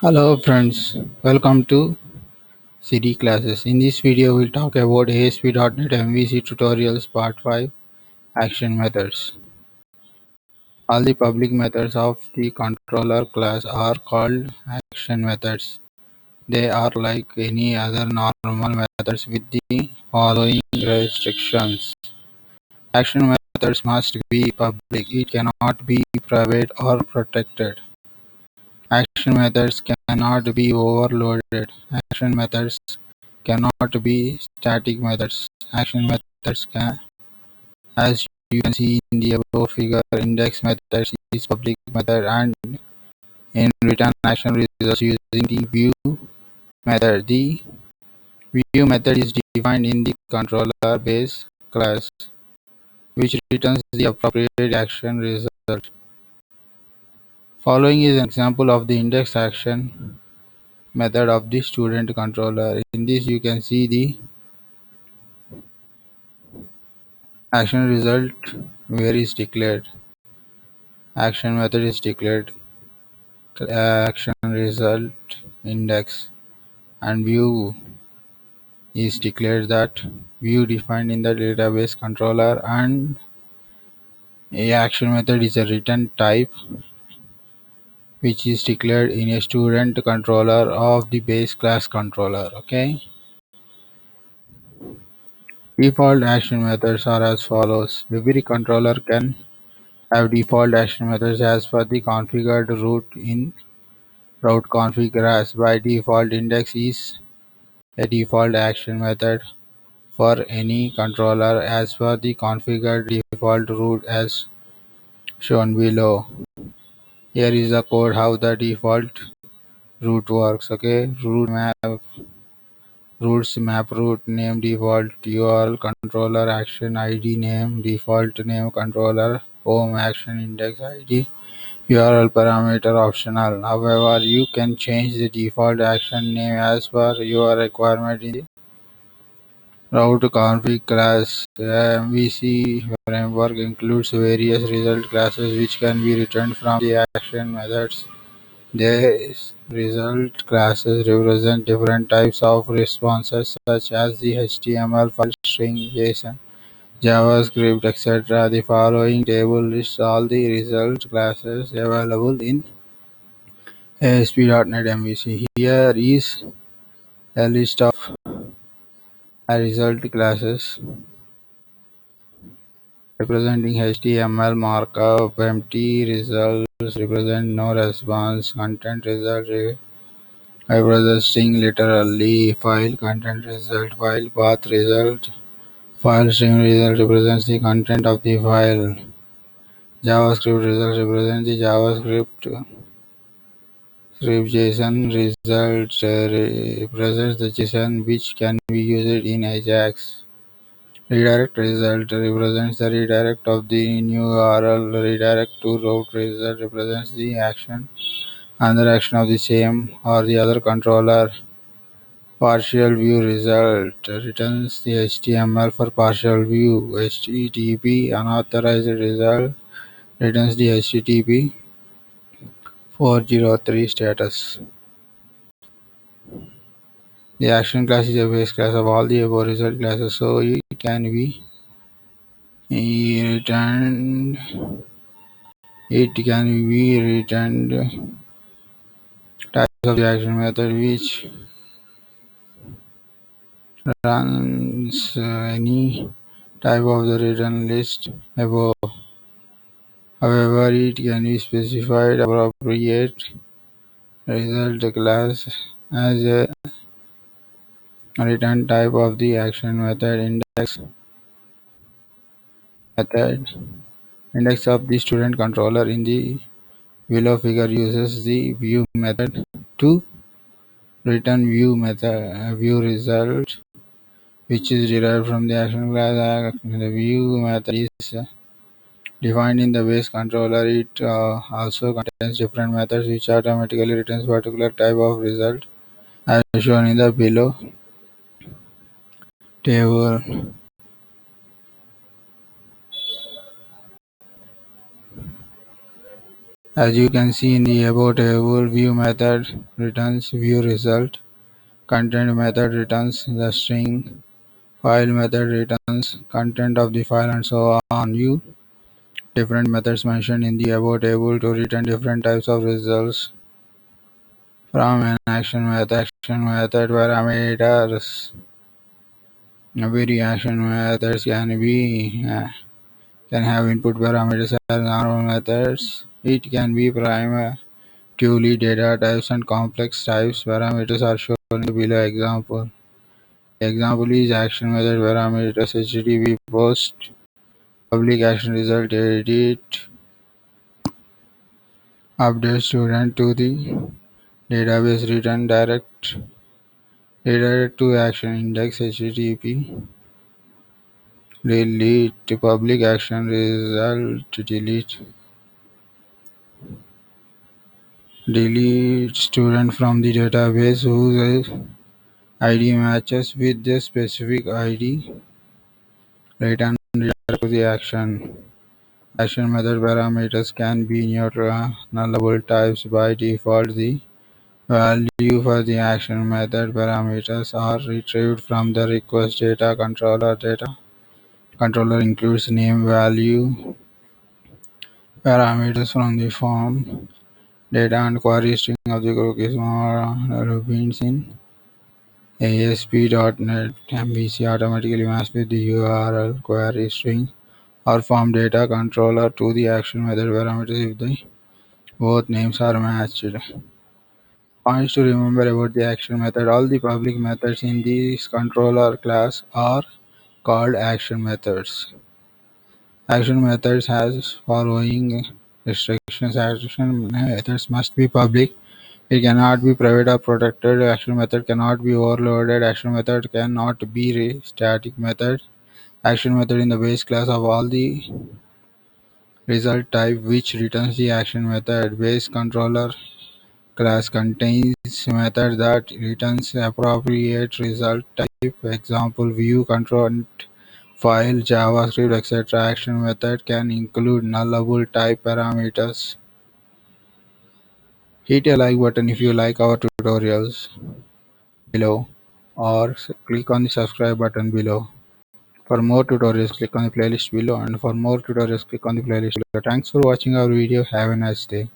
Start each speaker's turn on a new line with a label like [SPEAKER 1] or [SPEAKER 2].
[SPEAKER 1] Hello friends, welcome to CD classes. In this video we'll talk about ASP.NET MVC tutorials part 5 action methods. All the public methods of the controller class are called action methods. They are like any other normal methods with the following restrictions. Action methods must be public. It cannot be private or protected. Action methods cannot be overloaded. Action methods cannot be static methods. Action methods can, as you can see in the above figure, index methods is public method and in return action results using the view method. The view method is defined in the controller base class, which returns the appropriate action result. Following is an example of the index action method of the student controller. In this you can see the action result where is declared. Action method is declared action result index and view is declared that view defined in the database controller and a action method is a return type which is declared in a student controller of the base class controller. Okay, default action methods are as follows. Every controller can have default action methods as per the configured route in route config as by default index is a default action method for any controller as per the configured default route as shown below. Here is the code how the default route works. Okay, routes map route name default URL controller action ID name default name controller home action index ID URL parameter optional. However, you can change the default action name as per your requirement in the route config class. The MVC framework includes various result classes which can be returned from the action methods. These result classes represent different types of responses such as the HTML file string, JSON, JavaScript, etc. The following table lists all the result classes available in ASP.NET MVC. Here is a list of result classes representing HTML markup, empty results represent no response, content result represents string literally, file content result, file path result, file stream result represents the content of the file, JavaScript result represents the JavaScript script, JSON result represents the JSON which can be used in Ajax. Redirect result represents the redirect of the new URL. Redirect to route result represents the action, another action of the same or the other controller. Partial view result returns the HTML for partial view. HTTP unauthorized result returns the HTTP 403 status. The action class is a base class of all the above result classes, so it can be returned. It can be returned types of the action method which runs any type of the return list above. However, it can be specified appropriate result class as a return type of the action method. Index of the student controller in the below figure uses the view method to return view result which is derived from the action class. The view method is defined in the base controller. It also contains different methods which automatically returns particular type of result as shown in the below table. As you can see in the above table, view method returns view result, content method returns the string, file method returns content of the file, and so on. You different methods mentioned in the above table to return different types of results from an action method. Action method parameters. Every action methods can have input parameters as normal methods. It can be primitively data types and complex types. Parameters are shown in the below example. The example is action method parameters HTTP post, public action result edit, update student to the database, return direct redirect to action index HTTP, delete public action result, delete student from the database whose ID matches with the specific ID, return redirect to the action. Action method parameters can be neutral nullable types by default. The value for the action method parameters are retrieved from the request data controller. Data controller includes name value parameters from the form data and query string of the cookies Rubins in ASP.NET MVC automatically maps with the URL query string or form data controller to the action method parameters if the both names are matched. Points to remember about the action method. All the public methods in this controller class are called action methods. Action methods has following restrictions. Action methods must be public. It cannot be private or protected. Action method cannot be overloaded. Action method cannot be a static method. Action method in the base class of all the result type which returns the action method. Base controller class contains method that returns appropriate result type. Example view, control, file, JavaScript, etc. Action method can include nullable type parameters. Hit a like button if you like our tutorials below, or click on the subscribe button below. For more tutorials, click on the playlist below, and for more tutorials, click on the playlist below. Thanks for watching our video. Have a nice day.